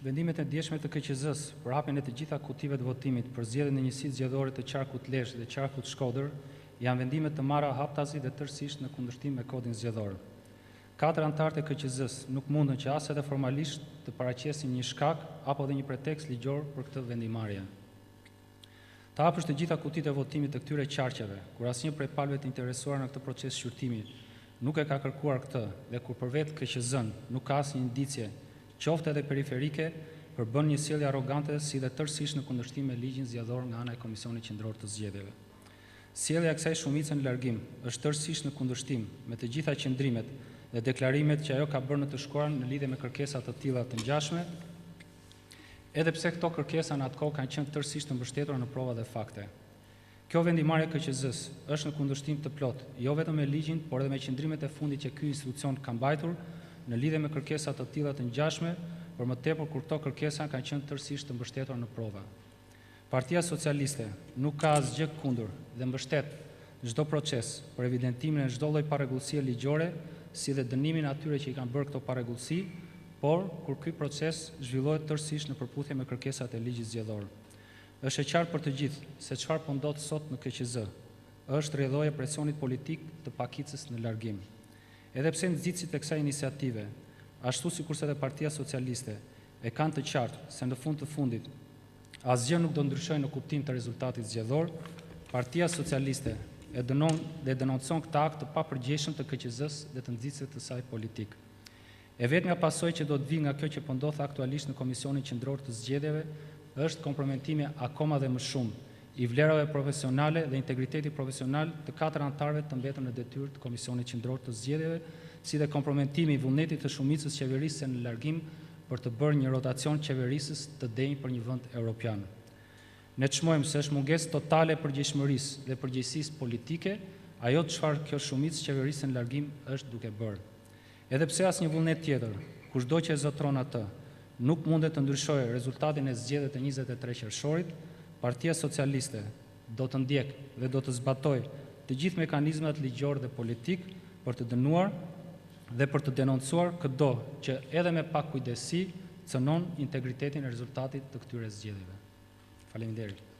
Vendimet e ndjeshme të KQZ-s për hapjen e të gjitha kutive të votimit për zgjedhjen e njësisë zgjedhore të qarkut Lezhë dhe qarkut Shkodër janë vendime të marra haptazi dhe tërësisht në kundërshtim me kodin zgjedhor. 4 anëtarët e KQZ-s nuk mundën që as edhe formalisht të paraqesin një shkak apo dhe një pretekst ligjor për këtë vendimarrje. Të hapësh të gjitha kutitë e votimit të këtyre qarqeve, kur asnjë prej palëve të interesuar në këtë proces shqyrtimi nuk e ka kërkuar këtë dhe kur për vetë KQZ-n nuk ka asnjë indicie, qoftë edhe periferike, për bën një sjellje arrogante si dhe tërësisht në kundërshtim me ligjin zgjedhor nga ana e Komisionit Qendror të Zgjedhjeve. Sjellja e kësaj shumice në largim është tërësisht në kundërshtim me të gjitha qendrimet dhe deklarimet që ajo ka bërë në të shkuarën në lidhje me kërkesa të tilla të ngjashme, edhe pse këto kërkesa në atë kohë kanë qenë tërësisht të mbështetura në prova dhe fakte. Kjo vendimarrje e KQZ-s është në kundërshtim të plot, jo vetëm me ligjin, por edhe me qendrimet e fundit që ky institucion ka mbajtur në lidhje me kërkesa të tilla të ngjashme, por më tepër kur këto kërkesa kanë qenë tërësisht të mbështetura në prova. Partia Socialiste nuk ka asgjë kundër dhe mbështet çdo proces për evidentimin e çdo lloj parregullësie ligjore, si dhe dënimin e atyre që i kanë bërë këto parregullësi, por kur ky proces zhvillohet tërësisht në përputhje me kërkesat e ligjit zgjedhor. Është e qartë për të gjithë se çfarë po ndodh sot në KQZ është rrjedhoja e presionit politik të pakicës në largim. Edhe pse nxitësit e kësaj iniciative, ashtu sikurse edhe Partia Socialiste, e kanë të qartë se në fund të fundit asgjë nuk do ndryshojë në kuptim të rezultatit zgjedhor, Partia Socialiste e dënon dhe denoncon këtë akt të papërgjegjshëm të KQZ-s dhe të nxitësve të saj politik. E vetmja pasojë që do të vijë nga kjo që po ndodh aktualisht në Komisionin Qendror të Zgjedhjeve është kompromitimi akoma dhe më shumë i vlerave profesionale dhe integriteti profesional të 4 anëtarëve të mbetër në detyrë të Komisionit Qendror të Zgjedhjeve, si dhe kompromitimi i vullnetit të shumicës qeverisëse në largim për të bërë një rotacion qeverisës të denjë për një vend evropian. Ne çmojmë se është mungesë totale përgjegjshmërisë dhe përgjegjësisë politike ajo çfarë kjo shumicë qeverisëse në largim është duke bërë. Edhe pse asnjë vullnet tjetër, kushdo që e zotron atë, nuk mundet të ndryshojë rezultatin e zgjedhjeve të 23 qershorit, Partia Socialiste do të ndjekë dhe do të zbatojë të gjithë mekanizmat ligjor dhe politik për të dënuar dhe për të denoncuar çdo që edhe me pak kujdesi cënon integritetin e rezultatit të këtyre zgjedhjeve. Faleminderit.